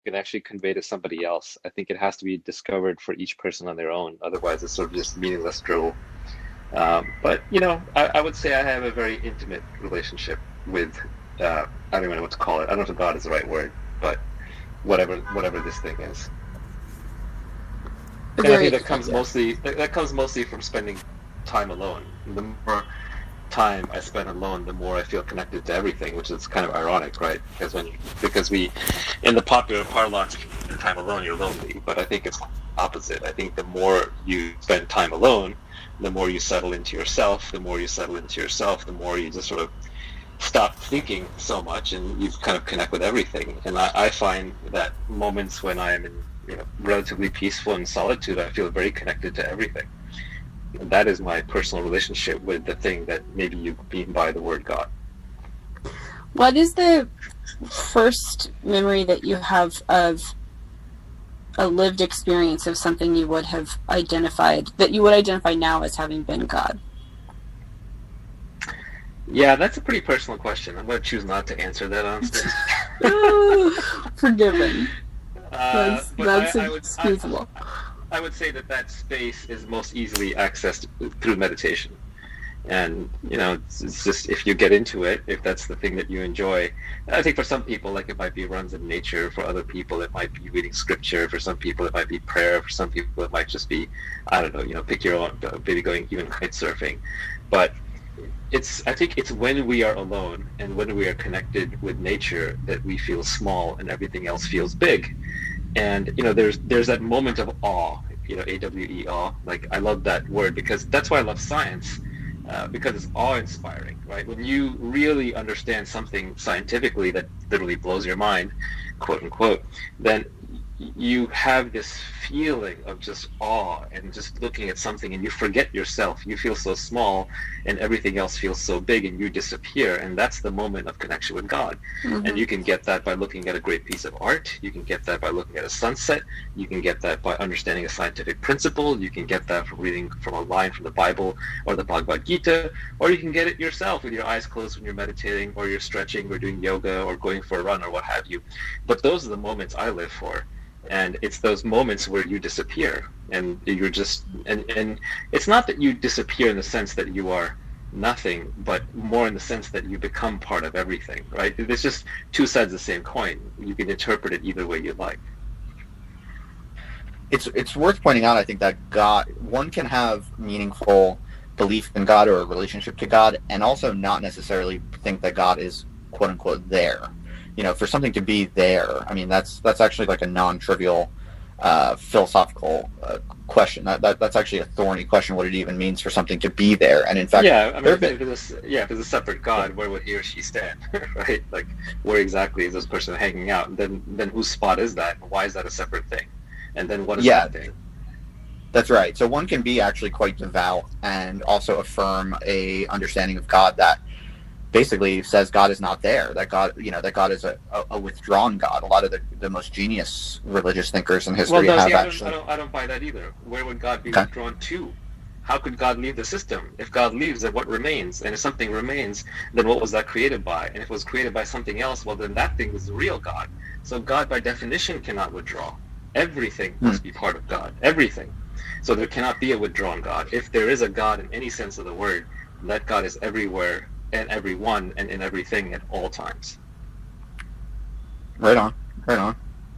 can actually convey to somebody else. I think it has to be discovered for each person on their own. Otherwise, it's sort of just meaningless drivel. But I would say I have a very intimate relationship with, I don't even know what to call it. I don't know if God is the right word, but whatever this thing is. And I think that comes mostly from spending time alone. The more time I spend alone, the more I feel connected to everything, which is kind of ironic, right? Because we, in the popular parlance, if you spend time alone, you're lonely. But I think it's opposite. I think the more you spend time alone, the more you settle into yourself. The more you settle into yourself, the more you just sort of stop thinking so much, and you kind of connect with everything. And I find that moments when I am in relatively peaceful and solitude, I feel very connected to everything. And that is my personal relationship with the thing that maybe you mean by the word God. What is the first memory that you have of a lived experience of something you would have identified, that you would identify now as having been God? Yeah, that's a pretty personal question. I'm going to choose not to answer that, honestly. Forgiven. That's excusable. I would say that space is most easily accessed through meditation. And, it's just, if you get into it, if that's the thing that you enjoy. I think for some people, like, it might be runs in nature. For other people, it might be reading scripture. For some people, it might be prayer. For some people, it might just be, I don't know, pick your own, maybe going even kite surfing. But I think it's when we are alone and when we are connected with nature that we feel small and everything else feels big. And there's that moment of awe, AWE, awe. Like, I love that word because that's why I love science, because it's awe-inspiring, right? When you really understand something scientifically that literally blows your mind, quote unquote, then you have this feeling of just awe and just looking at something, and you forget yourself. You feel so small and everything else feels so big, and you disappear. And that's the moment of connection with God. Mm-hmm. And you can get that by looking at a great piece of art. You can get that by looking at a sunset. You can get that by understanding a scientific principle. You can get that from reading from a line from the Bible or the Bhagavad Gita, or you can get it yourself with your eyes closed when you're meditating, or you're stretching, or doing yoga, or going for a run, or what have you. But those are the moments I live for. And it's those moments where you disappear, and you're just, and it's not that you disappear in the sense that you are nothing, but more in the sense that you become part of everything, right? There's just two sides of the same coin. You can interpret it either way you like. It's worth pointing out, I think, that one can have meaningful belief in God or a relationship to God, and also not necessarily think that God is quote unquote there. For something to be there, I mean, that's actually like a non-trivial philosophical question. That's actually a thorny question, what it even means for something to be there. And in fact, if there's a separate God, where would he or she stand, right? Like, where exactly is this person hanging out? And then whose spot is that? Why is that a separate thing? And then what is that thing? That's right. So one can be actually quite devout and also affirm a understanding of God that basically says God is not there, that God is a withdrawn God. A lot of the most genius religious thinkers in history I don't buy that either. Where would God be withdrawn to? How could God leave the system? If God leaves, then what remains? And if something remains, then what was that created by? And if it was created by something else, well, then that thing is the real God. So God, by definition, cannot withdraw. Everything must be part of God. Everything. So there cannot be a withdrawn God. If there is a God in any sense of the word, that God is everywhere and everyone and in everything at all times. Right on.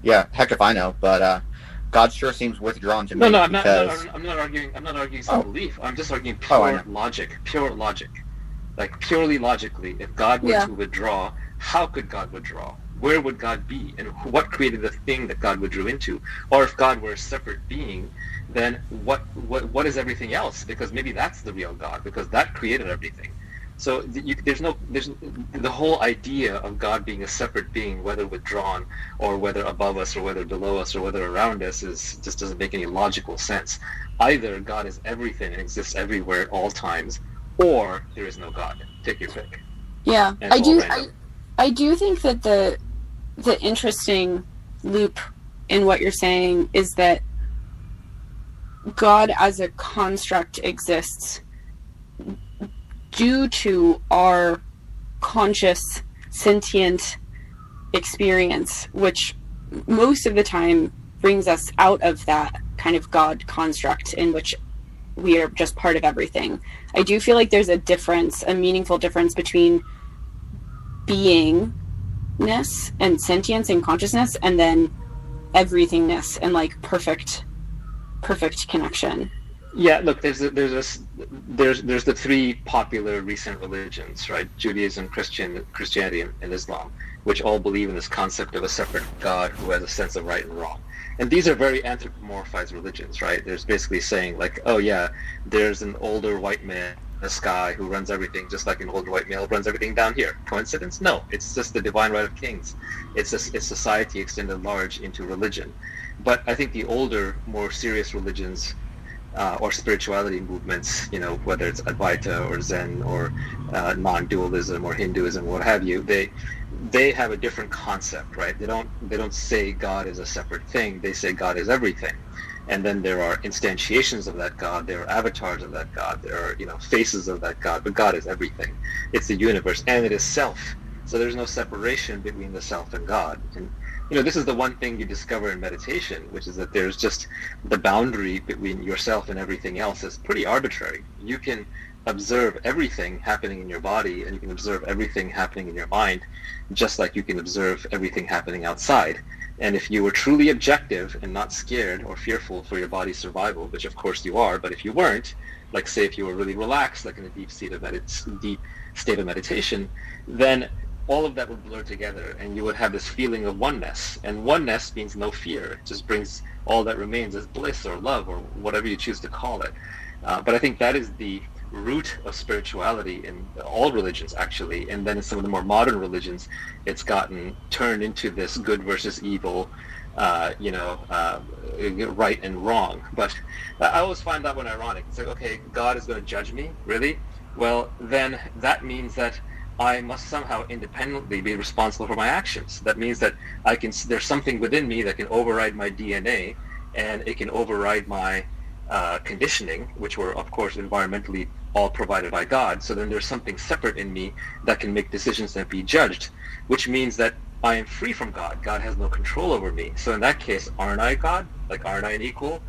Yeah, heck if I know, but God sure seems withdrawn to me. No, I'm not arguing some belief. I'm just arguing pure logic. Like, purely logically, if God were to withdraw, how could God withdraw? Where would God be? And what created the thing that God withdrew into? Or if God were a separate being, then what is everything else? Because maybe that's the real God, because that created everything. So there's the whole idea of God being a separate being, whether withdrawn or whether above us or whether below us or whether around us, just doesn't make any logical sense. Either God is everything and exists everywhere at all times, or there is no God. Take your pick. Yeah, I do think that the interesting loop in what you're saying is that God as a construct exists due to our conscious, sentient experience, which most of the time brings us out of that kind of God construct in which we are just part of everything. I do feel like there's a difference, a meaningful difference between beingness and sentience and consciousness, and then everythingness and like perfect connection. Yeah, look, there's the three popular recent religions, right? Judaism, Christianity, and Islam, which all believe in this concept of a separate God who has a sense of right and wrong. And these are very anthropomorphized religions, right? There's basically saying like, oh yeah, there's an older white man in the sky who runs everything just like an older white male runs everything down here. Coincidence? No, it's just the divine right of kings. It's society extended large into religion. But I think the older, more serious religions or spirituality movements, you know, whether it's Advaita or Zen or non-dualism or Hinduism, what have you, they have a different concept, right? They don't say God is a separate thing. They say God is everything, and then there are instantiations of that God. There are avatars of that God. There are, you know, faces of that God. But God is everything. It's the universe, and it is self. So there's no separation between the self and God. And you know, this is the one thing you discover in meditation, which is that there's just the boundary between yourself and everything else is pretty arbitrary. You can observe everything happening in your body, and you can observe everything happening in your mind, just like you can observe everything happening outside. And if you were truly objective and not scared or fearful for your body's survival, which of course you are, but if you weren't, like say if you were really relaxed, like in a deep state of meditation, then all of that would blur together, and you would have this feeling of oneness. And oneness means no fear. It just brings all that remains as bliss or love or whatever you choose to call it. But I think that is the root of spirituality in all religions, actually. And then in some of the more modern religions, it's gotten turned into this good versus evil, right and wrong. But I always find that one ironic. It's like, okay, God is going to judge me, really? Well, then that means that I must somehow independently be responsible for my actions. That means that there's something within me that can override my DNA, and it can override my conditioning, which were, of course, environmentally all provided by God. So then there's something separate in me that can make decisions and be judged, which means that I am free from God. God has no control over me. So in that case, aren't I God? Like, aren't I an equal?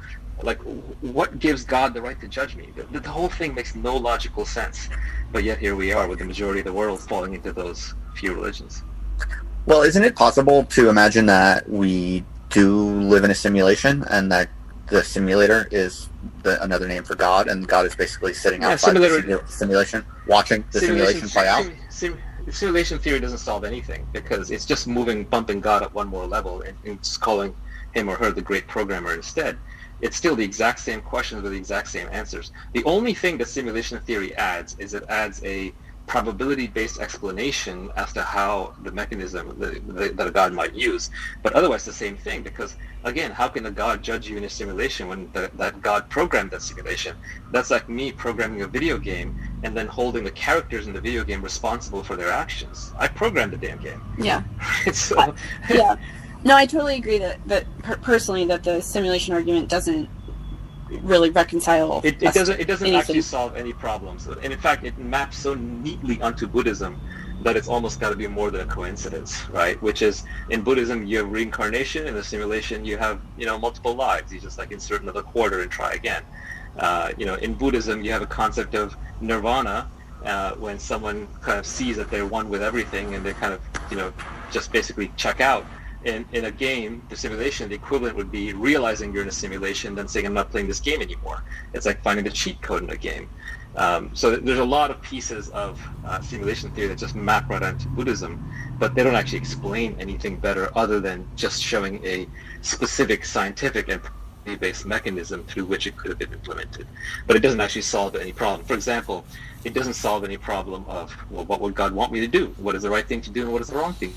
Like, what gives God the right to judge me? The whole thing makes no logical sense. But yet here we are with the majority of the world falling into those few religions. Well, isn't it possible to imagine that we do live in a simulation, and that the simulator is another name for God, and God is basically sitting outside the simulation, watching the simulation play out? Simulation theory doesn't solve anything, because it's just bumping God up one more level and just calling him or her the great programmer instead. It's still the exact same questions with the exact same answers. The only thing that simulation theory adds is it adds a probability-based explanation as to how the mechanism that a God might use. But otherwise the same thing, because again, how can a God judge you in a simulation when that God programmed that simulation? That's like me programming a video game and then holding the characters in the video game responsible for their actions. I programmed the damn game. Yeah. So, yeah. No, I totally agree that personally that the simulation argument doesn't really reconcile. It doesn't actually solve any problems, and in fact, it maps so neatly onto Buddhism that it's almost got to be more than a coincidence, right? Which is, in Buddhism, you have reincarnation. In the simulation, you have multiple lives. You just like insert another quarter and try again. In Buddhism, you have a concept of nirvana when someone kind of sees that they're one with everything, and they kind of just basically check out. In a game, the simulation, the equivalent would be realizing you're in a simulation, then saying, I'm not playing this game anymore. It's like finding the cheat code in a game. So there's a lot of pieces of simulation theory that just map right onto Buddhism, but they don't actually explain anything better other than just showing a specific scientific and probability-based mechanism through which it could have been implemented. But it doesn't actually solve any problem. For example, it doesn't solve any problem of, well, what would God want me to do? What is the right thing to do and what is the wrong thing?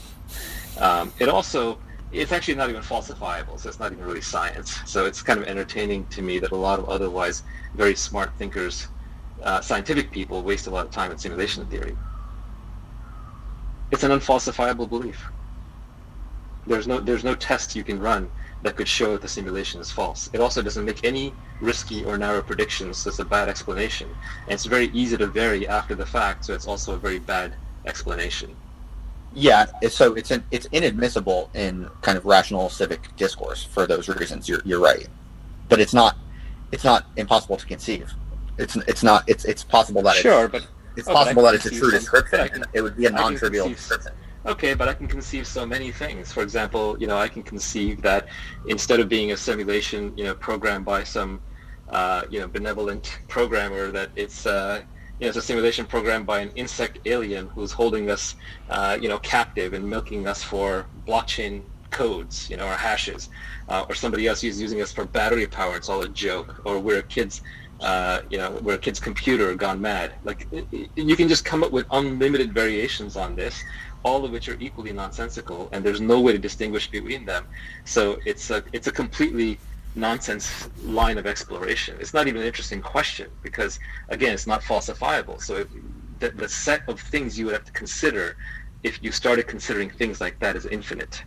It's actually not even falsifiable, so it's not even really science. So it's kind of entertaining to me that a lot of otherwise very smart thinkers, scientific people, waste a lot of time in simulation theory. It's an unfalsifiable belief. There's no test you can run that could show that the simulation is false. It also doesn't make any risky or narrow predictions, so it's a bad explanation. And it's very easy to vary after the fact, so it's also a very bad explanation. Yeah, it's inadmissible in kind of rational civic discourse for those reasons. You're right, but it's not impossible to conceive. It's possible that Sure, but it's oh, but I possible can that it's a conceive true some, description, but I can, and it would be a I can non-trivial conceive. description. Okay, but I can conceive so many things. For example, I can conceive that instead of being a simulation, programmed by some, benevolent programmer, that it's a simulation programmed by an insect alien who's holding us, captive and milking us for blockchain codes, or hashes, or somebody else who's using us for battery power. It's all a joke, or we're a kid's computer gone mad. Like, you can just come up with unlimited variations on this, all of which are equally nonsensical, and there's no way to distinguish between them. So it's a completely nonsense line of exploration. It's not even an interesting question because, again, it's not falsifiable. So the set of things you would have to consider if you started considering things like that is infinite.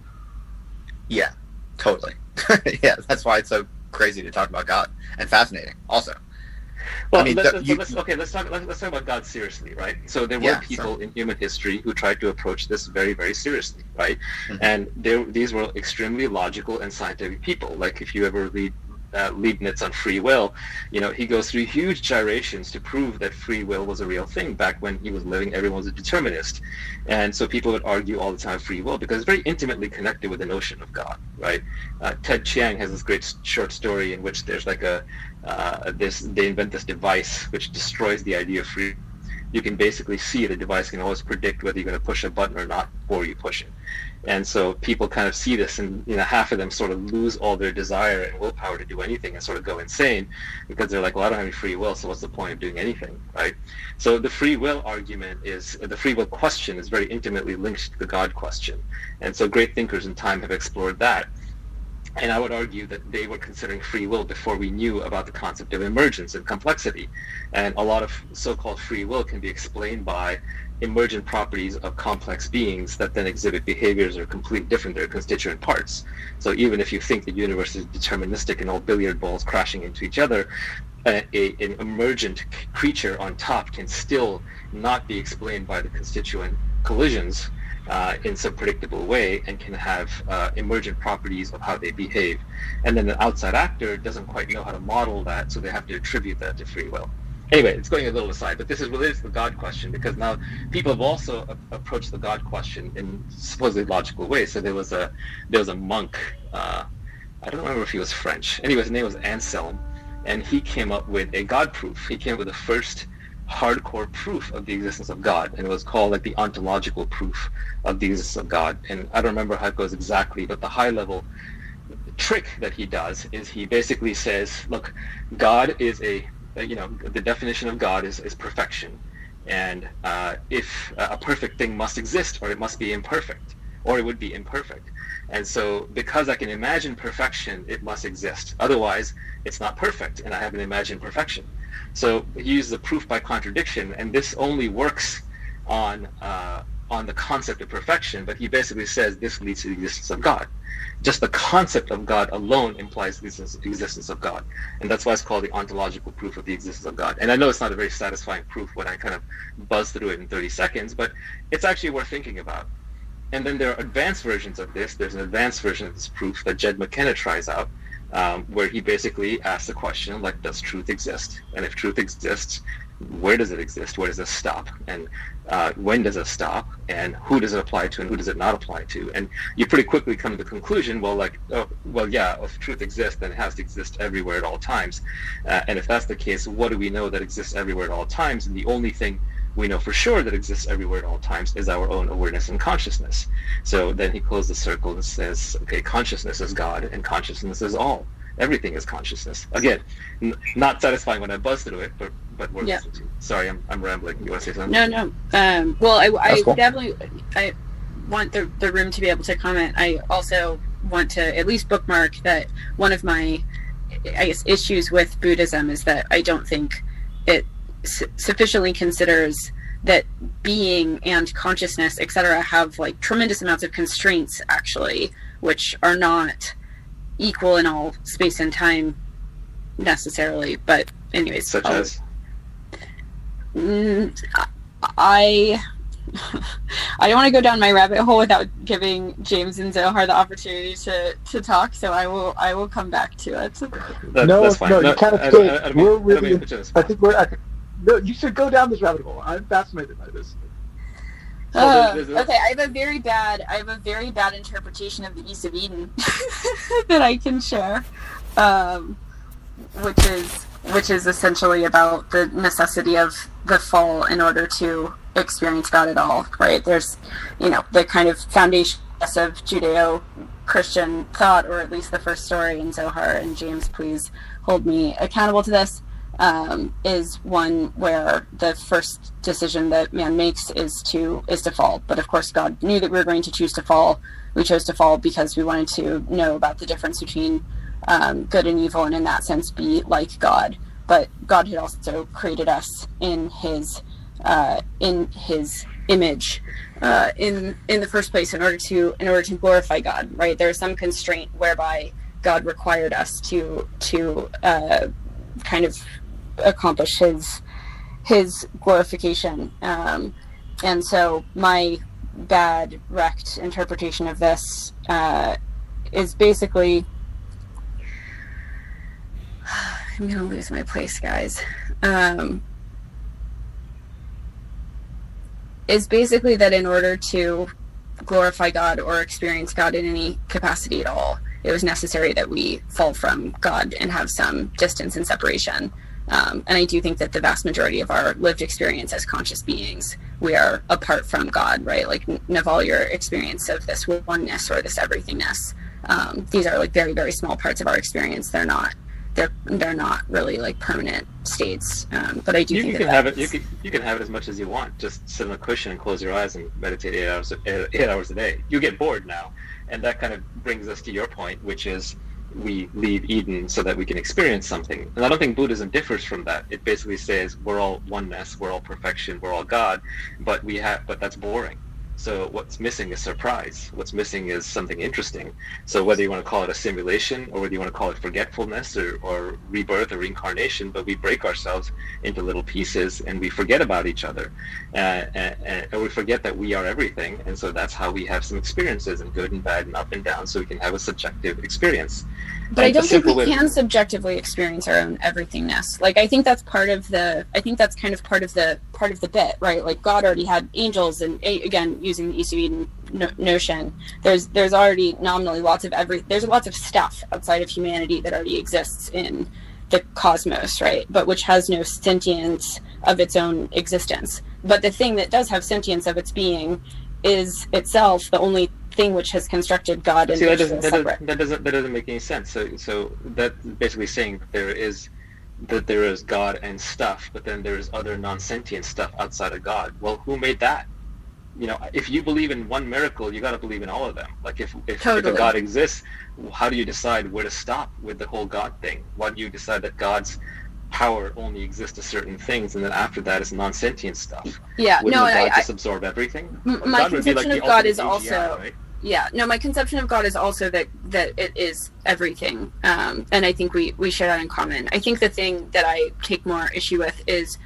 Yeah, totally. Yeah, that's why it's so crazy to talk about God, and fascinating also. Well, let's talk about God seriously, right? So there were people in human history who tried to approach this very, very seriously, right? Mm-hmm. And these were extremely logical and scientific people. Like, if you ever read Leibniz on free will, he goes through huge gyrations to prove that free will was a real thing. Back when he was living, everyone was a determinist, and so people would argue all the time free will because it's very intimately connected with the notion of God, right? Ted Chiang has this great short story in which there's like they invent this device which destroys the idea of free. You can basically see the device can always predict whether you're going to push a button or not before you push it. And so people kind of see this, and half of them sort of lose all their desire and willpower to do anything and sort of go insane because they're like, well, I don't have any free will, so what's the point of doing anything, right? So the free will the free will question is very intimately linked to the God question. And so great thinkers in time have explored that. And I would argue that they were considering free will before we knew about the concept of emergence and complexity. And a lot of so-called free will can be explained by emergent properties of complex beings that then exhibit behaviors that are completely different, their constituent parts. So even if you think the universe is deterministic and all billiard balls crashing into each other, an emergent creature on top can still not be explained by the constituent collisions in some predictable way, and can have emergent properties of how they behave. And then the outside actor doesn't quite know how to model that, so they have to attribute that to free will. Anyway, it's going a little aside, but this is related to the God question, because now people have also approached the God question in supposedly logical ways. So there was a monk, I don't remember if he was French. Anyway, his name was Anselm, and he came up with a God proof. He came up with the first hardcore proof of the existence of God, and it was called like the ontological proof of the existence of God. And I don't remember how it goes exactly, but the high level trick that he does is he basically says, look, God is the definition of God is perfection, and if a perfect thing must exist, or it must be imperfect, or it would be imperfect. And so because I can imagine perfection, it must exist. Otherwise, it's not perfect, and I haven't imagined perfection. So he uses the proof by contradiction, and this only works on the concept of perfection, but he basically says this leads to the existence of God. Just the concept of God alone implies the existence of God. And that's why it's called the ontological proof of the existence of God. And I know it's not a very satisfying proof when I kind of buzz through it in 30 seconds, but it's actually worth thinking about. And then there are advanced versions of this. There's an advanced version of this proof that Jed McKenna tries out, where he basically asks the question, like, does truth exist? And if truth exists, where does it exist? Where does it stop? And when does it stop? And who does it apply to and who does it not apply to? And you pretty quickly come to the conclusion, if truth exists, then it has to exist everywhere at all times. And if that's the case, what do we know that exists everywhere at all times? And the only thing we know for sure that exists everywhere at all times is our own awareness and consciousness. So then he closes the circle and says, okay, consciousness is God and consciousness is all. Everything is consciousness. Again, not satisfying when I buzz through it, but worth listening to. Sorry, I'm rambling. You want to say something? No. Well, I cool. definitely I want the room to be able to comment. I also want to at least bookmark that one of my, I guess, issues with Buddhism is that I don't think it sufficiently considers that being and consciousness, etc., have like tremendous amounts of constraints, actually, which are not equal in all space and time necessarily. But anyways, such as I don't want to go down my rabbit hole without giving James and Zohar the opportunity to talk, so I will come back to it. That's fine. No, you can't escape. We're really. I think we're. No, you should go down this rabbit hole. I'm fascinated by this. Okay, I have a very bad interpretation of the East of Eden that I can share, which is essentially about the necessity of the fall in order to experience God at all. Right? There's, the kind of foundation of Judeo-Christian thought, or at least the first story in Zohar. And James, please hold me accountable to this. Is one where the first decision that man makes is to fall. But of course, God knew that we were going to choose to fall. We chose to fall because we wanted to know about the difference between good and evil, and in that sense, be like God. But God had also created us in His image in the first place in order to glorify God. Right? There is some constraint whereby God required us to kind of accomplish his glorification, and so my bad wrecked interpretation of this is basically I'm gonna lose my place, guys. Is basically that in order to glorify God or experience God in any capacity at all, it was necessary that we fall from God and have some distance and separation. And I do think that the vast majority of our lived experience as conscious beings, we are apart from God, right? Like Naval, your experience of this oneness or this everythingness, these are like very, very small parts of our experience. They're not really like permanent states. But I do think you can have it. You can have it as much as you want. Just sit on a cushion and close your eyes and meditate 8 hours a day. You get bored now, and that kind of brings us to your point, which is we leave Eden so that we can experience something. And I don't think Buddhism differs from that. It basically says we're all oneness, we're all perfection, we're all God, but that's boring. So what's missing is surprise. What's missing is something interesting. So whether you want to call it a simulation or whether you want to call it forgetfulness or rebirth or reincarnation, but we break ourselves into little pieces and we forget about each other. And we forget that we are everything. And so that's how we have some experiences, and good and bad and up and down, so we can have a subjective experience. But I don't think we can subjectively experience our own everythingness. Like I think that's kind of part of the bit, right? Like God already had angels, and again using the East of Eden notion, there's already nominally there's lots of stuff outside of humanity that already exists in the cosmos, right? But which has no sentience of its own existence. But the thing that does have sentience of its being is itself the only thing which has constructed God. See, that doesn't make any sense. So that's basically saying that there is God and stuff, but then there is other non-sentient stuff outside of God. Well, who made that? If you believe in one miracle, you got to believe in all of them. Like if a God exists, how do you decide where to stop with the whole God thing? Why do you decide that God's power only exists to certain things, and then after that is non-sentient stuff? Yeah, Wouldn't God just absorb everything? My God conception would be like of God is AGI, also right? Yeah, no, my conception of God is also that it is everything, and I think we share that in common. I think the thing that I take more issue with is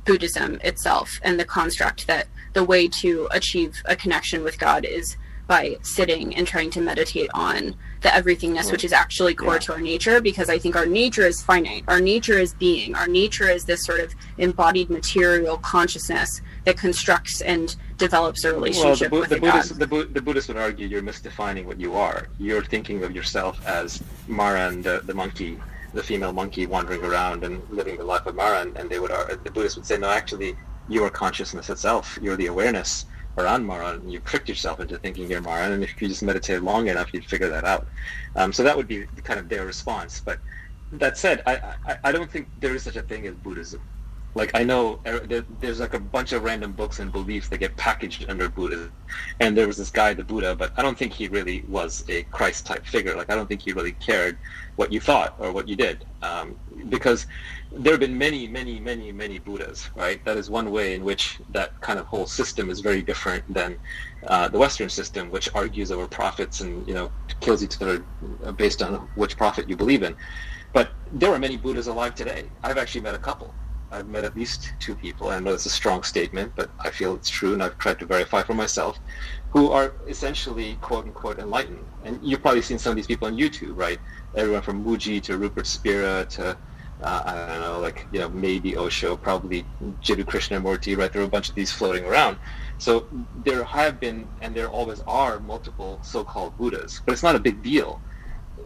Buddhism itself, and the construct that the way to achieve a connection with God is by sitting and trying to meditate on the everythingness, which is actually core to our nature, because I think our nature is finite. Our nature is being. Our nature is this sort of embodied material consciousness that constructs and develops a relationship with God. The Buddhists would argue you're misdefining what you are. You're thinking of yourself as Mara and the monkey, the female monkey wandering around and living the life of Mara, and the Buddhists would say, no, actually, you are consciousness itself. You're the awareness around Mara, and you tricked yourself into thinking you're Mara, and if you just meditated long enough, you'd figure that out. So that would be kind of their response. But that said, I don't think there is such a thing as Buddhism. Like, I know there's like a bunch of random books and beliefs that get packaged under Buddhism, and there was this guy, the Buddha, but I don't think he really was a Christ-type figure. Like, I don't think he really cared what you thought or what you did, because there have been many, many, many, many Buddhas, right? That is one way in which that kind of whole system is very different than the Western system, which argues over prophets and, kills each other based on which prophet you believe in. But there are many Buddhas alive today. I've actually met a couple. I've met at least 2 people, and I know it's a strong statement, but I feel it's true, and I've tried to verify for myself, who are essentially quote-unquote enlightened. And you've probably seen some of these people on YouTube, right? Everyone from Muji to Rupert Spira to, I don't know, like, maybe Osho, probably Jiddu Krishnamurti, right? There are a bunch of these floating around. So there have been, and there always are, multiple so-called Buddhas, but it's not a big deal.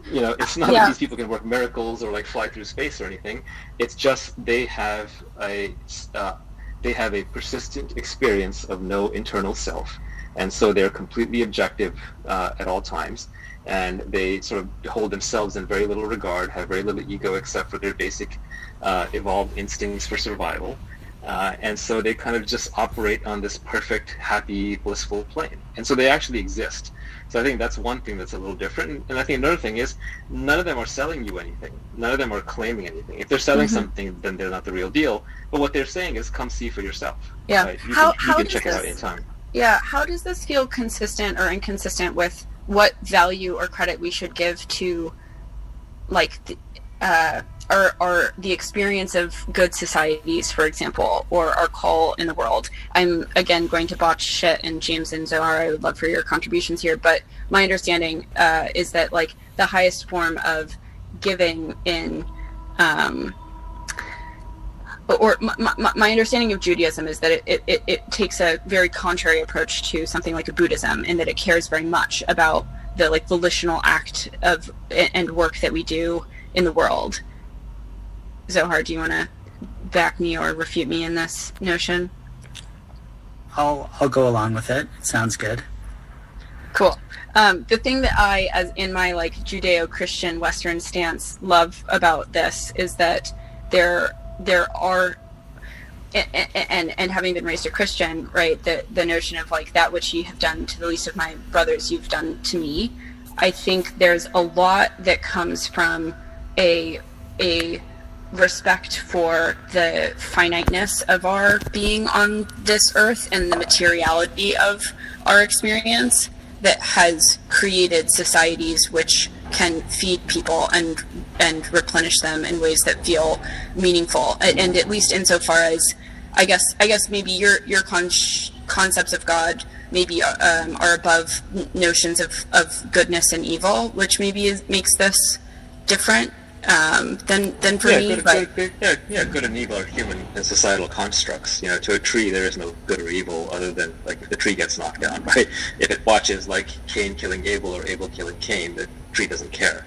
It's not that these people can work miracles or like fly through space or anything. It's just they have a persistent experience of no internal self, and so they're completely objective at all times, and they sort of hold themselves in very little regard, have very little ego except for their basic evolved instincts for survival, and so they kind of just operate on this perfect, happy, blissful plane, and so they actually exist. So I think that's one thing that's a little different. And I think another thing is none of them are selling you anything. None of them are claiming anything. If they're selling something, then they're not the real deal. But what they're saying is come see for yourself. Yeah. Right? You can check it out anytime. Yeah. How does this feel consistent or inconsistent with what value or credit we should give to like or the experience of good societies, for example, or our call in the world? I'm, again, going to botch shit, and James and Zohar, I would love for your contributions here, but my understanding is that, like, the highest form of giving in, or my understanding of Judaism is that it takes a very contrary approach to something like a Buddhism, in that it cares very much about the, like, volitional act of and work that we do in the world. Zohar, do you want to back me or refute me in this notion? I'll go along with it. It sounds good. Cool. The thing that I, as in my like Judeo-Christian Western stance, love about this is that there are, and having been raised a Christian, right, the notion of like, that which ye have done to the least of my brothers, you've done to me. I think there's a lot that comes from a respect for the finiteness of our being on this earth and the materiality of our experience that has created societies which can feed people and replenish them in ways that feel meaningful. And at least insofar as I guess maybe your concepts of God maybe are above notions of goodness and evil, which maybe makes this different than for me. Good and evil are human and societal constructs. To a tree there is no good or evil other than, like, if the tree gets knocked down, right? If it watches, like, Cain killing Abel or Abel killing Cain, the tree doesn't care.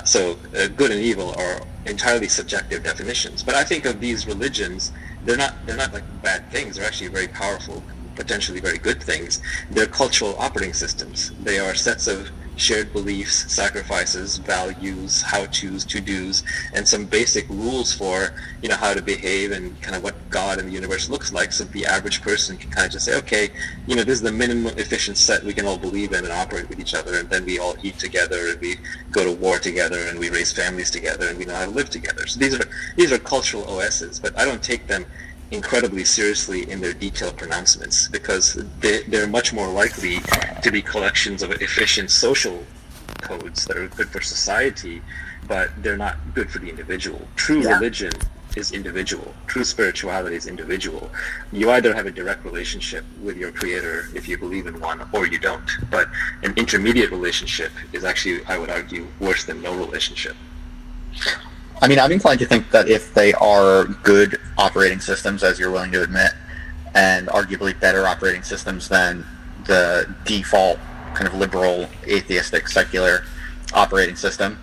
So good and evil are entirely subjective definitions. But I think of these religions, they're not like bad things. They're actually very powerful, potentially very good things. They're cultural operating systems. They are sets of shared beliefs, sacrifices, values, how-tos, to-dos, and some basic rules for, how to behave and kind of what God and the universe looks like, so the average person can kind of just say, okay, this is the minimum efficient set we can all believe in and operate with each other, and then we all eat together, and we go to war together, and we raise families together, and we know how to live together. So these are cultural OSs, but I don't take them incredibly seriously in their detailed pronouncements, because they're much more likely to be collections of efficient social codes that are good for society, but they're not good for the individual. True religion is individual. True spirituality is individual. You either have a direct relationship with your creator if you believe in one, or you don't. But an intermediate relationship is actually, I would argue, worse than no relationship. I mean, I'm inclined to think that if they are good operating systems, as you're willing to admit, and arguably better operating systems than the default kind of liberal, atheistic, secular operating system,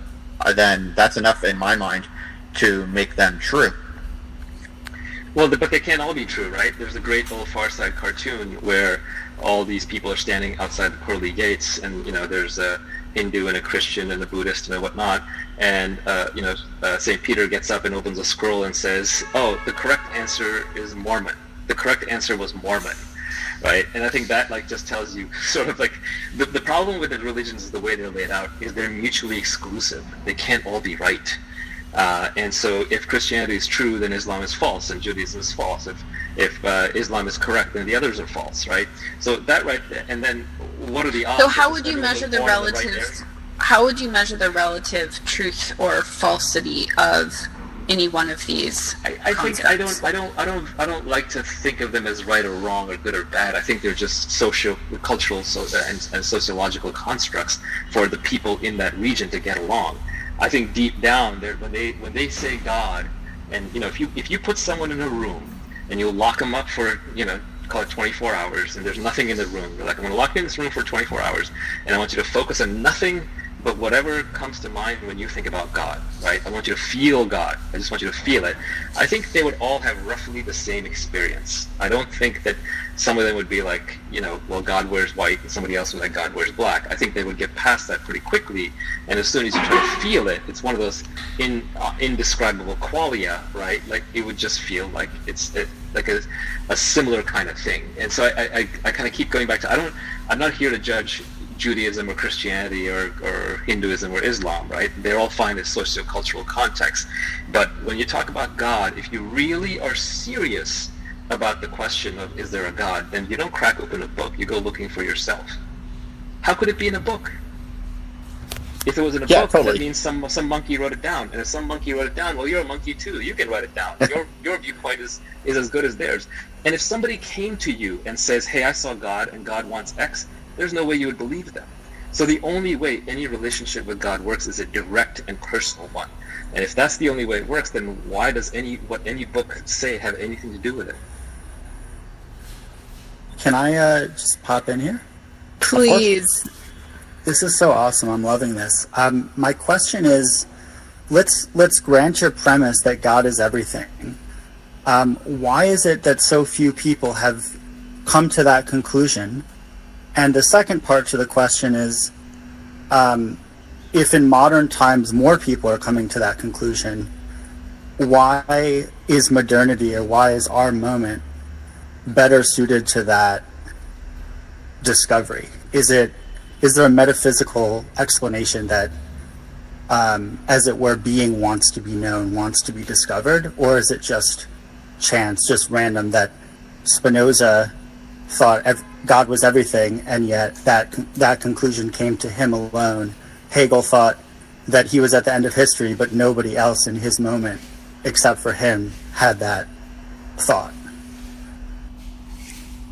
then that's enough in my mind to make them true. Well, but they can't all be true, right? There's a great old Far Side cartoon where all these people are standing outside the pearly gates, and there's a Hindu and a Christian and a Buddhist and whatnot, and St. Peter gets up and opens a scroll and says, "Oh, the correct answer is Mormon. The correct answer was Mormon." Right? And I think that just tells you sort of like the problem with the religions is the way they're laid out is they're mutually exclusive. They can't all be right. And so if Christianity is true, then Islam is false, and Judaism is false. If Islam is correct, then the others are false, right? So that right there, and then what are the odds? So how would you measure the relative? How would you measure the relative truth or falsity of any one of these I think I don't like to think of them as right or wrong or good or bad. I think they're just cultural and sociological constructs for the people in that region to get along. I think deep down, when they say God, and if you put someone in a room and you lock them up for call it 24 hours, and there's nothing in the room, you're like, I'm going to lock you in this room for 24 hours, and I want you to focus on nothing but whatever comes to mind when you think about God, right? I want you to feel God. I just want you to feel it. I think they would all have roughly the same experience. I don't think that some of them would be like, well, God wears white, and somebody else would be like, God wears black. I think they would get past that pretty quickly, and as soon as you try to feel it, it's one of those indescribable qualia, right? Like, it would just feel like it's like a similar kind of thing. And so I kind of keep going back to, I'm not here to judge Judaism or Christianity or Hinduism or Islam, right? They're all fine as sociocultural contexts. But when you talk about God, if you really are serious about the question of is there a God, then you don't crack open a book, you go looking for yourself. How could it be in a book? If it was in a book, totally. That means some monkey wrote it down. And if some monkey wrote it down, well, you're a monkey too. You can write it down. Your viewpoint is as good as theirs. And if somebody came to you and says, hey, I saw God and God wants X, there's no way you would believe them. So the only way any relationship with God works is a direct and personal one. And if that's the only way it works, then why does what any book say have anything to do with it? Can I just pop in here? Please. This is so awesome. I'm loving this. My question is, let's grant your premise that God is everything. Why is it that so few people have come to that conclusion? And the second part to the question is, if in modern times more people are coming to that conclusion, why is modernity, or why is our moment better suited to that discovery? Is there a metaphysical explanation that, as it were, being wants to be known, wants to be discovered, or is it just chance, just random, that Spinoza thought God was everything, and yet that conclusion came to him alone? Hegel thought that he was at the end of history, but nobody else in his moment, except for him, had that thought.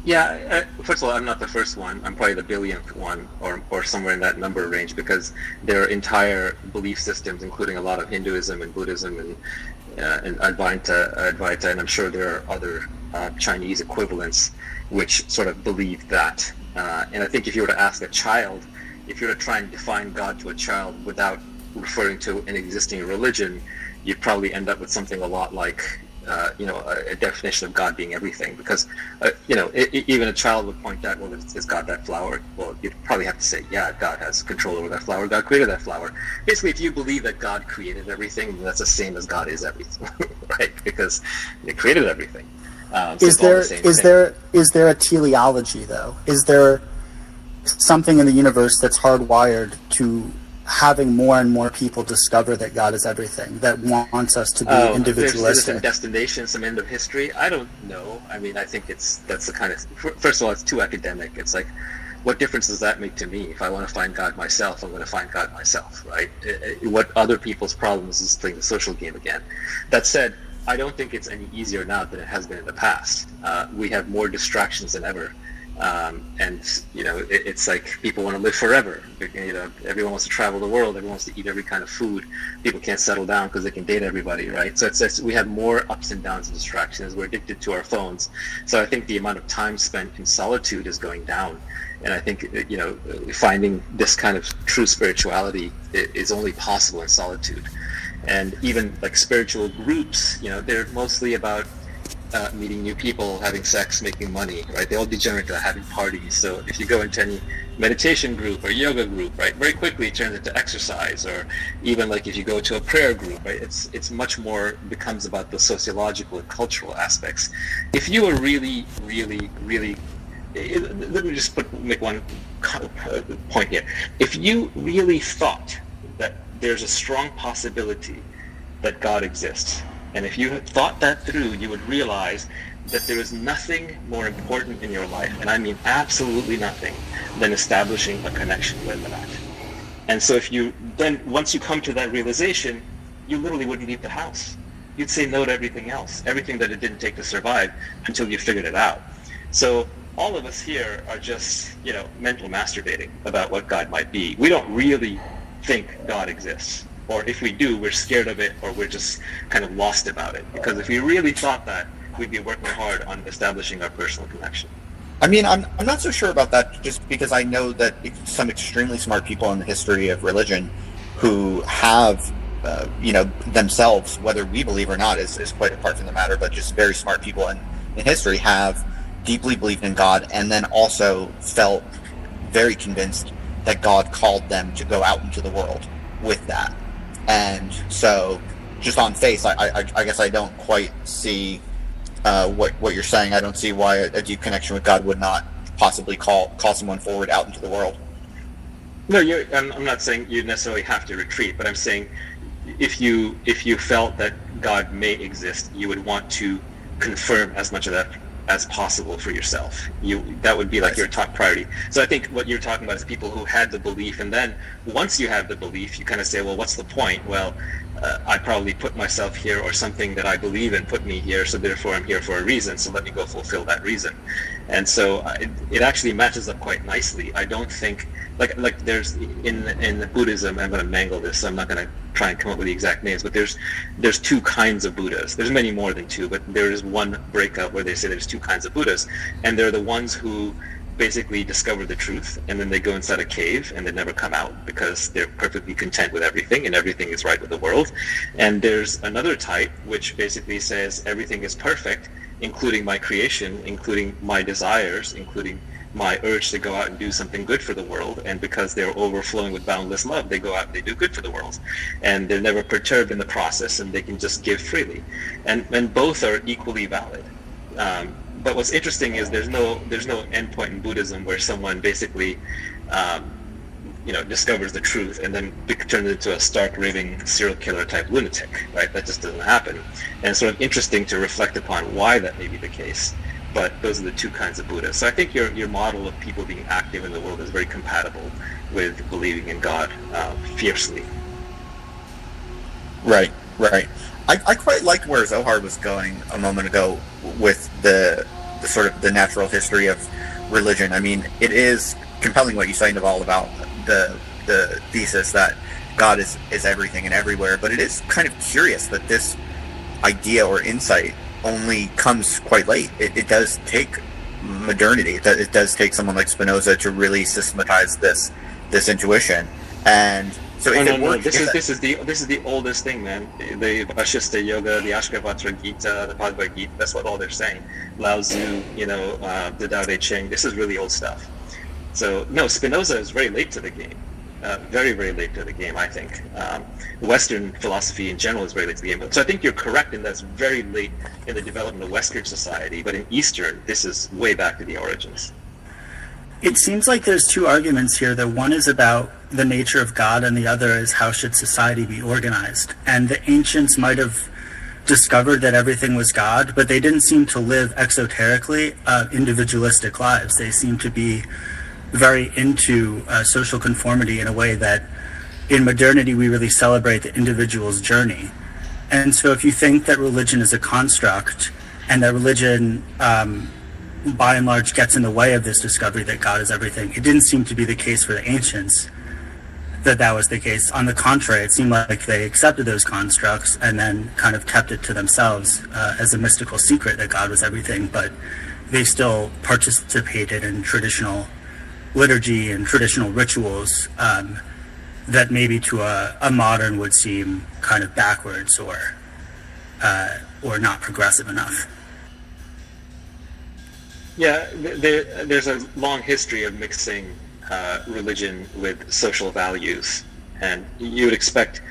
Yeah, first of all, I'm not the first one. I'm probably the billionth one, or somewhere in that number range, because there are entire belief systems, including a lot of Hinduism and Buddhism and Advaita, and I'm sure there are other Chinese equivalents which sort of believe that. And I think if you were to ask a child, if you were to try and define God to a child without referring to an existing religion, you'd probably end up with something a lot like a definition of God being everything, because even a child would point out, well, is God that flower? Well, you'd probably have to say, yeah, God has control over that flower. God created that flower. Basically, if you believe that God created everything, then that's the same as God is everything, right? Because He created everything. So is there a teleology, though? Is there something in the universe that's hardwired to having more and more people discover that God is everything, that wants us to be individualistic? There's some destination, some end of history. I don't know. I mean, I think that's the kind of, first of all, it's too academic. It's like, what difference does that make to me? If I want to find God myself, I'm going to find God myself, right? What other people's problems is playing the social game again. That said, I don't think it's any easier now than it has been in the past. We have more distractions than ever. And it's like people want to live forever. Everyone wants to travel the world. Everyone wants to eat every kind of food. People can't settle down because they can date everybody, right? So we have more ups and downs and distractions. We're addicted to our phones. So I think the amount of time spent in solitude is going down. And I think finding this kind of true spirituality is only possible in solitude. And even like spiritual groups, they're mostly about meeting new people, having sex, making money, right? They all degenerate to having parties. So if you go into any meditation group or yoga group, right, very quickly it turns into exercise. Or even like if you go to a prayer group, right, it's much more becomes about the sociological and cultural aspects. If you are really, really, really, let me just make one point here. If you really thought that there's a strong possibility that God exists, and if you had thought that through, you would realize that there is nothing more important in your life, and I mean absolutely nothing, than establishing a connection with that. And so once you come to that realization, you literally wouldn't leave the house. you'd say no to everything else, everything that it didn't take to survive until you figured it out. So all of us here are just, mental masturbating about what God might be. We don't really think God exists. Or if we do, we're scared of it, or we're just kind of lost about it. Because if we really thought that, we'd be working hard on establishing our personal connection. I mean, I'm not so sure about that, just because I know that some extremely smart people in the history of religion who have, themselves, whether we believe or not is quite apart from the matter, but just very smart people in history have deeply believed in God, and then also felt very convinced that God called them to go out into the world with that. And so, just on face, I guess I don't quite see what you're saying. I don't see why a deep connection with God would not possibly call someone forward out into the world. No, I'm not saying you necessarily have to retreat, but I'm saying if you felt that God may exist, you would want to confirm as much of that as possible for yourself. That would be like your top priority. So I think what you're talking about is people who had the belief, and then once you have the belief, you kind of say, well, what's the point? Well, I probably put myself here, or something that I believe in put me here, so therefore I'm here for a reason, so let me go fulfill that reason. And so it actually matches up quite nicely. I don't think, like there's, in Buddhism, I'm going to mangle this, so I'm not going to try and come up with the exact names, but there's two kinds of Buddhas. There's many more than two, but there is one breakout where they say there's two kinds of Buddhas, and they're the ones who basically discover the truth, and then they go inside a cave and they never come out because they're perfectly content with everything and everything is right with the world. And there's another type which basically says everything is perfect, including my creation, including my desires, including my urge to go out and do something good for the world. And because they're overflowing with boundless love, they go out and they do good for the world, and they're never perturbed in the process, and they can just give freely. And both are equally valid. But what's interesting is there's no endpoint in Buddhism where someone basically, discovers the truth and then turns into a stark raving serial killer type lunatic, right? That just doesn't happen. And it's sort of interesting to reflect upon why that may be the case. But those are the two kinds of Buddhas. So I think your model of people being active in the world is very compatible with believing in God fiercely. Right. I quite liked where Zohar was going a moment ago with the sort of the natural history of religion. I mean, it is compelling what you say, Naval, about the thesis that God is everything and everywhere, but it is kind of curious that this idea or insight only comes quite late. It does take modernity. It does take someone like Spinoza to really systematize this intuition. And so this is the oldest thing, man. The Vashista Yoga, the Ashkavatra Gita, the Bhagavad Gita, that's what all they're saying. Lao Tzu, the Tao Te Ching, this is really old stuff. So no, Spinoza is very late to the game. Very, very late to the game, I think. Western philosophy in general is very late to the game. So I think you're correct in that's very late in the development of Western society, but in Eastern, this is way back to the origins. It seems like there's two arguments here. The one is about the nature of God, and the other is how should society be organized. And the ancients might have discovered that everything was God, but they didn't seem to live exoterically individualistic lives. They seemed to be very into social conformity in a way that in modernity we really celebrate the individual's journey. And so if you think that religion is a construct, and that religion by and large gets in the way of this discovery that God is everything, it didn't seem to be the case for the ancients that was the case. On the contrary, it seemed like they accepted those constructs and then kind of kept it to themselves as a mystical secret that God was everything, but they still participated in traditional liturgy and traditional rituals that maybe to a modern would seem kind of backwards or not progressive enough. Yeah, there's a long history of mixing religion with social values, and you would expect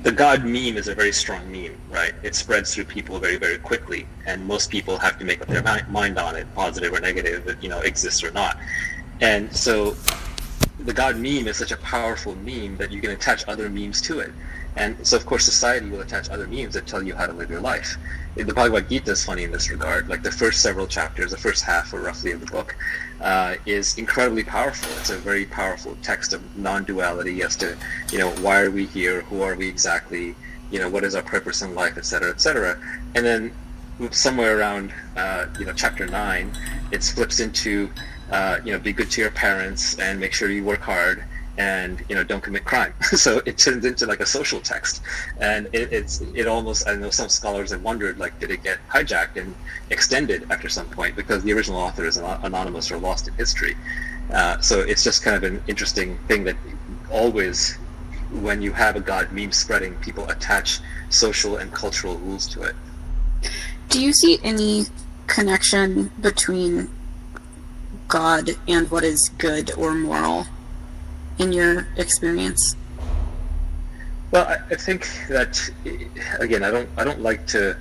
the God meme is a very strong meme, right? It spreads through people very, very quickly, and most people have to make up their mind on it, positive or negative, that exists or not. And so the God meme is such a powerful meme that you can attach other memes to it. And so, of course, society will attach other memes that tell you how to live your life. The Bhagavad Gita is funny in this regard. Like the first several chapters, the first half or roughly of the book, is incredibly powerful. It's a very powerful text of non-duality as to, why are we here? Who are we exactly? what is our purpose in life, et cetera, et cetera. And then somewhere around, chapter 9, it flips into, be good to your parents and make sure you work hard and, don't commit crime. So it turns into like a social text. And it almost, I know some scholars have wondered, like, did it get hijacked and extended after some point because the original author is anonymous or lost in history. So it's just kind of an interesting thing that always, when you have a God meme spreading, people attach social and cultural rules to it. Do you see any connection between God and what is good or moral in your experience? Well, I think that, again, I don't like to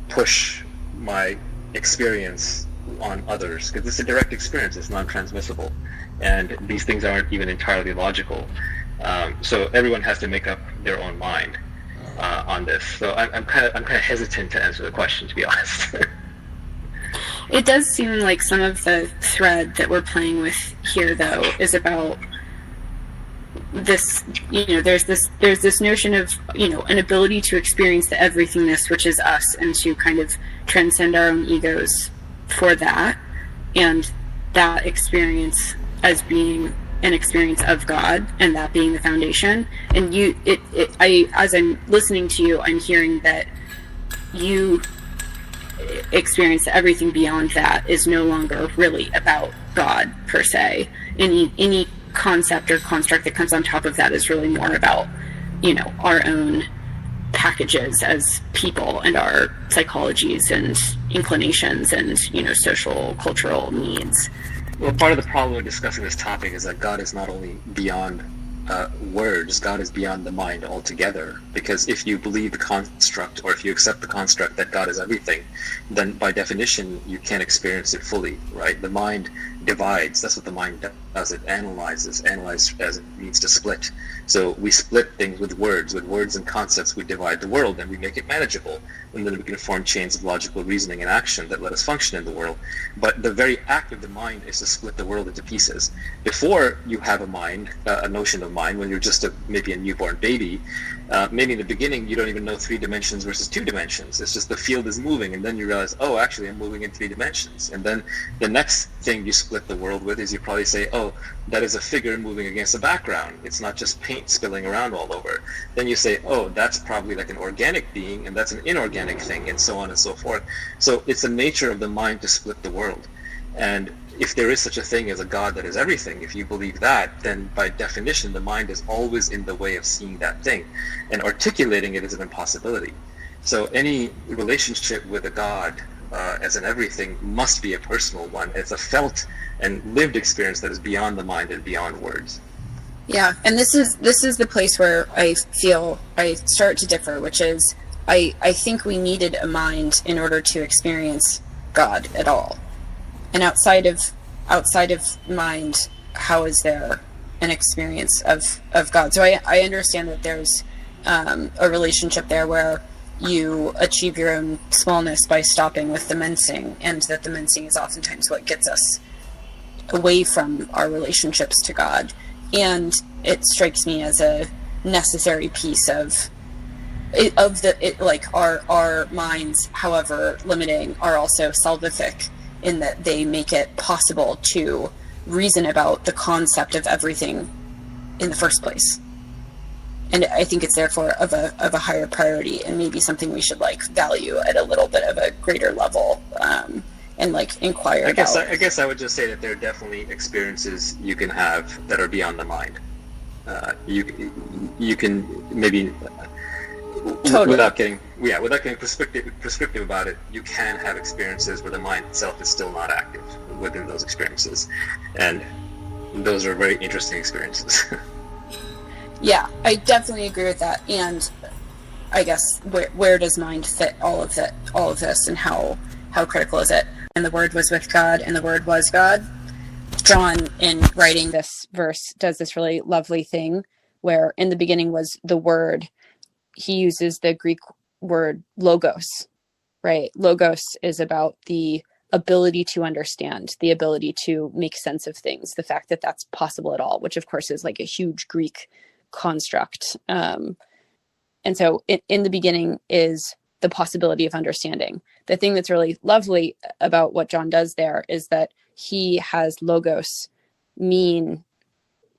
push my experience on others because it's a direct experience. It's non-transmissible, and these things aren't even entirely logical. So everyone has to make up their own mind on this. So I'm kind of hesitant to answer the question, to be honest. It does seem like some of the thread that we're playing with here, though, is about this. There's this notion of an ability to experience the everythingness, which is us, and to kind of transcend our own egos for that, and that experience as being an experience of God, and that being the foundation. And as I'm listening to you, I'm hearing that you experience that everything beyond that is no longer really about God per se. Any concept or construct that comes on top of that is really more about our own packages as people and our psychologies and inclinations and social cultural needs. Well, part of the problem with discussing this topic is that God is not only beyond words, God is beyond the mind altogether. Because if you believe the construct, or if you accept the construct that God is everything, then by definition you can't experience it fully, right? The mind divides. That's what the mind does. It analyzes. Analyze as it means to split. So we split things with words. With words and concepts, we divide the world and we make it manageable. And then we can form chains of logical reasoning and action that let us function in the world. But the very act of the mind is to split the world into pieces. Before you have a mind, a notion of mind, when you're just maybe a newborn baby, maybe in the beginning you don't even know 3 dimensions versus 2 dimensions. It's just the field is moving, and then you realize, oh, actually I'm moving in 3 dimensions. And then the next thing you split the world with is you probably say, oh, that is a figure moving against a background. It's not just paint spilling around all over. Then you say, oh, that's probably like an organic being, and that's an inorganic thing, and so on and so forth. So it's the nature of the mind to split the world. And if there is such a thing as a God that is everything, if you believe that, then by definition the mind is always in the way of seeing that thing, and articulating it is an impossibility. So any relationship with a God as an everything must be a personal one. It's a felt and lived experience that is beyond the mind and beyond words. Yeah, and this is the place where I feel I start to differ, which is I think we needed a mind in order to experience God at all. And outside of mind, how is there an experience of God? So I understand that there's a relationship there where you achieve your own smallness by stopping with the mensing, and that the mensing is oftentimes what gets us away from our relationships to God. And it strikes me as a necessary piece of our minds, however limiting, are also salvific in that they make it possible to reason about the concept of everything in the first place. And I think it's therefore of a higher priority, and maybe something we should value at a little bit of a greater level, and inquire about. I guess I would just say that there are definitely experiences you can have that are beyond the mind. You can maybe totally. without getting prescriptive about it, you can have experiences where the mind itself is still not active within those experiences, and those are very interesting experiences. Yeah, I definitely agree with that. And I guess where does mind fit all of this, and how critical is it? And the Word was with God, and the Word was God. John, in writing this verse, does this really lovely thing where in the beginning was the Word. He uses the Greek word logos, right? Logos is about the ability to understand, the ability to make sense of things, the fact that that's possible at all, which of course is a huge Greek construct. And so in the beginning is the possibility of understanding. The thing that's really lovely about what John does there is that he has logos mean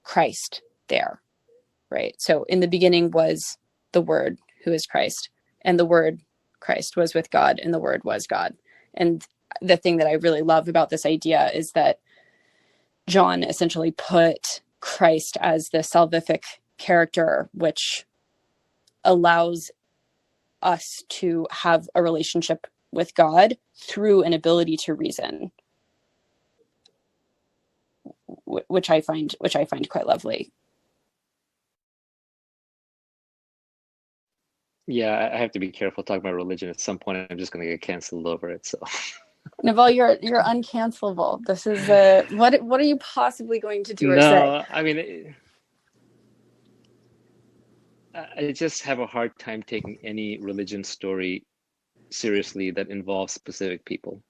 Christ there, right? So in the beginning was the Word, who is Christ, and the Word, Christ, was with God, and the Word was God. And the thing that I really love about this idea is that John essentially put Christ as the salvific character, which allows us to have a relationship with God through an ability to reason, which I find quite lovely. Yeah, I have to be careful talking about religion. At some point, I'm just going to get canceled over it. So, Naval, you're uncancelable. This is what are you possibly going to do or say? No, I mean, I just have a hard time taking any religion story seriously that involves specific people.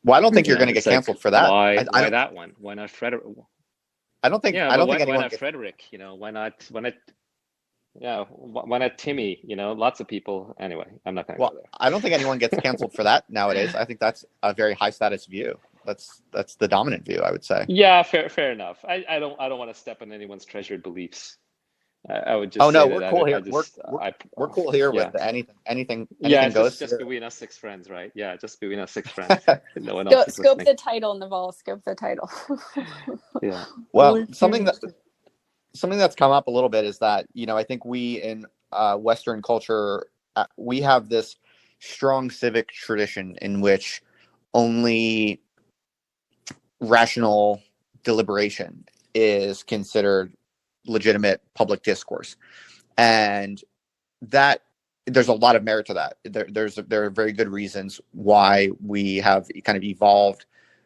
Well, I don't think you're going to get canceled for that. Why that one? Why not Frederick? I don't think. Yeah, I don't why, think anyone why not Frederick? Why not? Yeah, why not Timmy? Lots of people. Anyway, I'm not going to go there. I don't think anyone gets canceled for that nowadays. I think that's a very high status view. That's the dominant view, I would say. Yeah, fair enough. I don't want to step on anyone's treasured beliefs. I would just. Oh no, say we're that cool I here. just, we're cool here with anything goes. Just between us 6 friends, right? Yeah, just between us 6 friends. No one else. Scope the title, Naval. Scope the title. Yeah. Well, something that's come up a little bit is that I think we in Western culture we have this strong civic tradition in which only rational deliberation is considered legitimate public discourse, and that there's a lot of merit to that. There are very good reasons why we have kind of evolved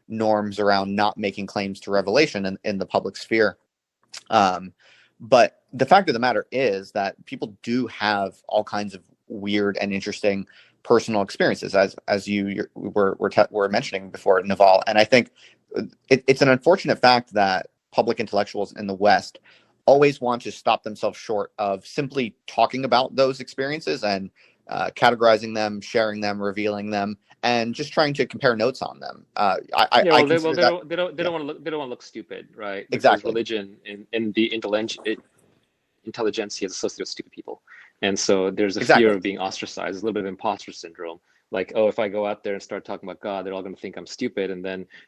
norms around not making claims to revelation in the public sphere. But the fact of the matter is that people do have all kinds of weird and interesting personal experiences, as you were mentioning before, Naval. And I think it's an unfortunate fact that public intellectuals in the West always want to stop themselves short of simply talking about those experiences and categorizing them, sharing them, revealing them, and just trying to compare notes on them. They don't want to look stupid, right? Because exactly. Religion in the intelligentsia is associated with stupid people, and so there's a fear of being ostracized, a little bit of imposter syndrome. Like, oh, if I go out there and start talking about God, they're all going to think I'm stupid,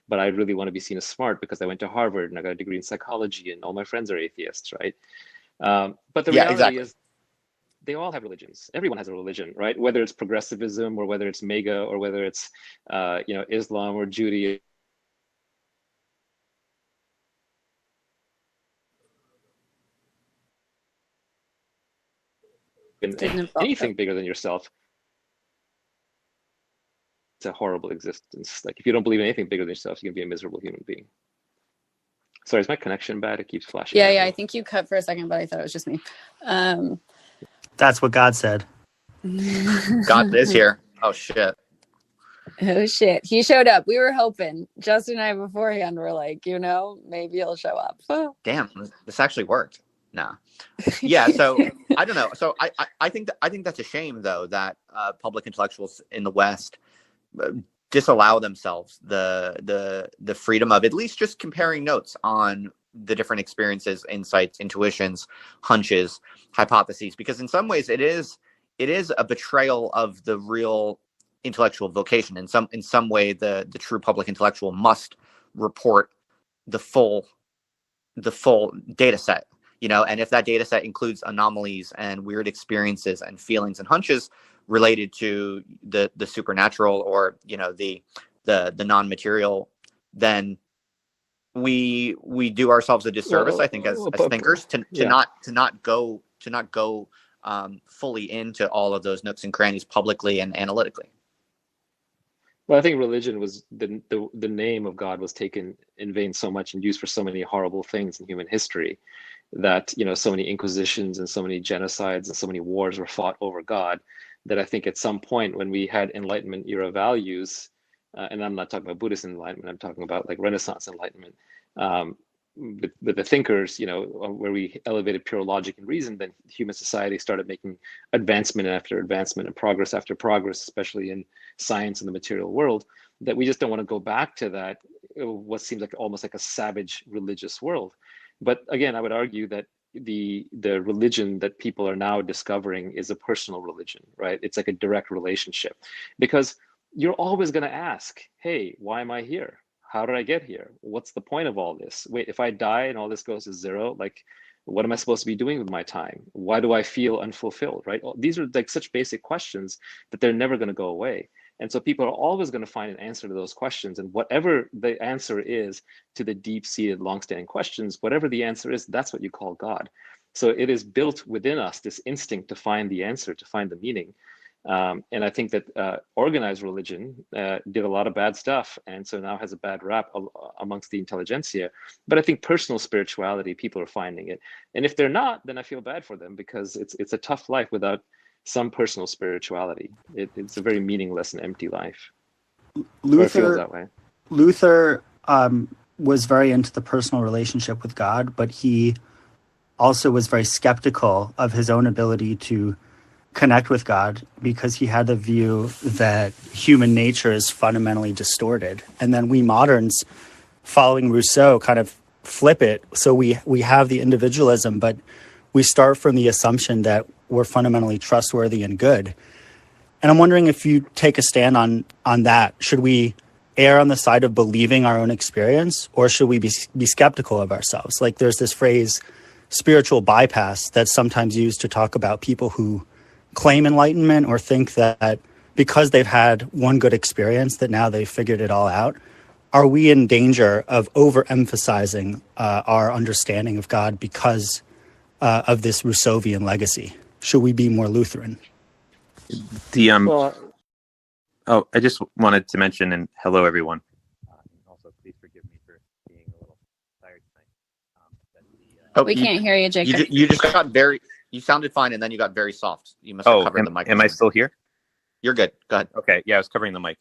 but I really want to be seen as smart because I went to Harvard and I got a degree in psychology, and all my friends are atheists, right? But the reality is, they all have religions. Everyone has a religion, right? Whether it's progressivism or whether it's MAGA or whether it's Islam or Judaism. Anything bigger than yourself. It's a horrible existence. Like, if you don't believe in anything bigger than yourself, you're gonna be a miserable human being. Sorry, is my connection bad? It keeps flashing. Yeah, I think you cut for a second, but I thought it was just me. That's what God said. God is here. Oh shit. Oh shit. He showed up. We were hoping. Justin and I beforehand were like, maybe he'll show up. Oh. Damn, this actually worked. Nah. Yeah, so I don't know. So I think that's a shame, though, that public intellectuals in the West disallow themselves the freedom of at least just comparing notes on the different experiences, insights, intuitions, hunches, hypotheses, because in some ways it is a betrayal of the real intellectual vocation. In some way, the true public intellectual must report the full data set. And if that data set includes anomalies and weird experiences and feelings and hunches related to the supernatural or the non-material, then we do ourselves a disservice, I think, as thinkers, to not go fully into all of those nooks and crannies publicly and analytically. Well, I think religion was the name of God was taken in vain so much and used for so many horrible things in human history, that so many inquisitions and so many genocides and so many wars were fought over God, that I think at some point when we had Enlightenment era values, and I'm not talking about Buddhist enlightenment, I'm talking about like Renaissance enlightenment, with the thinkers, where we elevated pure logic and reason, then human society started making advancement after advancement and progress after progress, especially in science and the material world, that we just don't want to go back to that, what seems like almost like a savage religious world. But again, I would argue that the religion that people are now discovering is a personal religion, right? It's like a direct relationship, because you're always going to ask, hey, why am I here? How did I get here? What's the point of all this? Wait, if I die and all this goes to zero, like, what am I supposed to be doing with my time? Why do I feel unfulfilled, right? These are like such basic questions that they're never going to go away. And so people are always going to find an answer to those questions. And whatever the answer is to the deep-seated, long-standing questions, whatever the answer is, that's what you call God. So it is built within us, this instinct to find the answer, to find the meaning. And I think that organized religion did a lot of bad stuff, and so now has a bad rap amongst the intelligentsia. But I think personal spirituality, people are finding it. And if they're not, then I feel bad for them, because it's a tough life without some personal spirituality. It's a very meaningless and empty life. It feels that way. Luther was very into the personal relationship with God, but he also was very skeptical of his own ability to connect with God, because he had the view that human nature is fundamentally distorted. And then we moderns, following Rousseau, kind of flip it. So we have the individualism, but we start from the assumption that we're fundamentally trustworthy and good. And I'm wondering if you take a stand on that. Should we err on the side of believing our own experience, or should we be skeptical of ourselves? Like, there's this phrase, spiritual bypass, that's sometimes used to talk about people who claim enlightenment or think that because they've had one good experience that now they've figured it all out. Are we in danger of overemphasizing our understanding of God because of this Rousseauvian legacy? Should we be more Lutheran? I just wanted to mention, and hello everyone. Also, please forgive me for being a little tired tonight. We can't hear you, Jacob. You just got you sounded fine, and then you got very soft. You must have covered the mic. Am I still here? You're good. Go ahead. Okay. Yeah, I was covering the mic.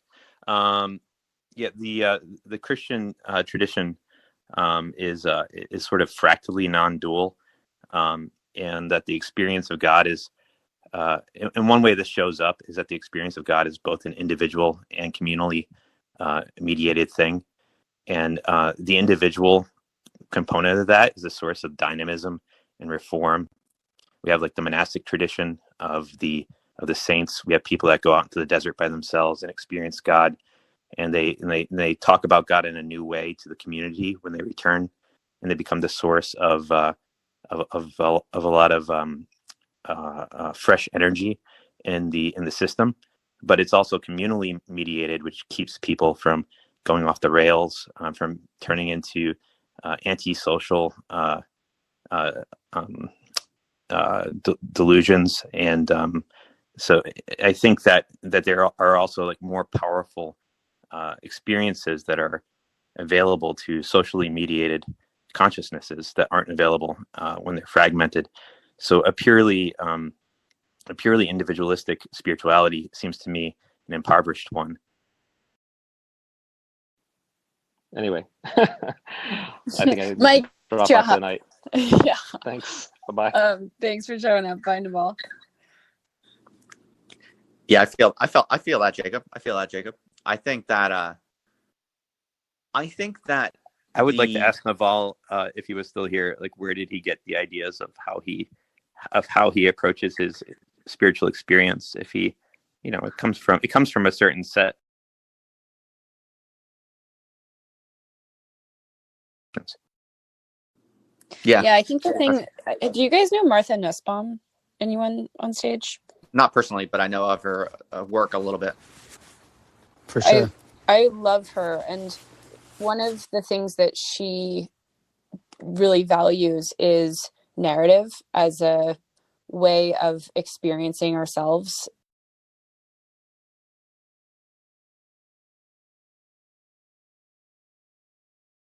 The Christian tradition is sort of fractally non-dual, and that the experience of God is, in one way this shows up, is that the experience of God is both an individual and communally mediated thing. And the individual component of that is a source of dynamism and reform. We have like the monastic tradition of the saints. We have people that go out into the desert by themselves and experience God, and they talk about God in a new way to the community when they return, and they become the source of a lot of fresh energy in the system. But it's also communally mediated, which keeps people from going off the rails, from turning into antisocial delusions. And so I think that there are also like more powerful experiences that are available to socially mediated consciousnesses that aren't available when they're fragmented. So a purely individualistic spirituality seems to me an impoverished one. Anyway, I think I Mike, drop off the night. Yeah. Thanks. Bye-bye. Thanks for showing up. Bye, Naval. Yeah, I feel that, Jacob. I think that I would like to ask Naval if he was still here, like, where did he get the ideas of how he approaches his spiritual experience? If he, it comes from a certain set. Yeah, I think the thing. Do you guys know Martha Nussbaum? Anyone on stage? Not personally, but I know of her work a little bit. For sure. I love her, and one of the things that she really values is narrative as a way of experiencing ourselves